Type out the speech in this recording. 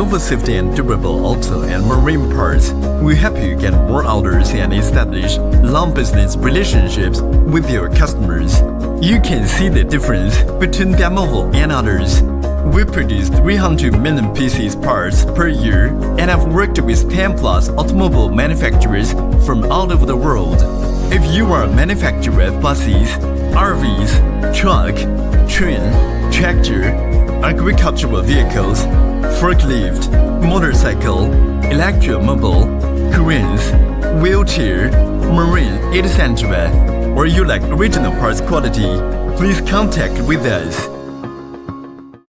Damavo safety and durable auto and marine parts will help you get more orders and establish long business relationships with your customers. You can see the difference between Damavo and others. We produce 300 million pieces parts per year and have worked with 10 plus automobile manufacturers from all over the world. If you are a manufacturer of buses, RVs, truck, train, tractor, agricultural vehicles, forklift, motorcycle, electromobile, cranes, wheelchair, marine, etc., or you like original parts quality, please contact with us.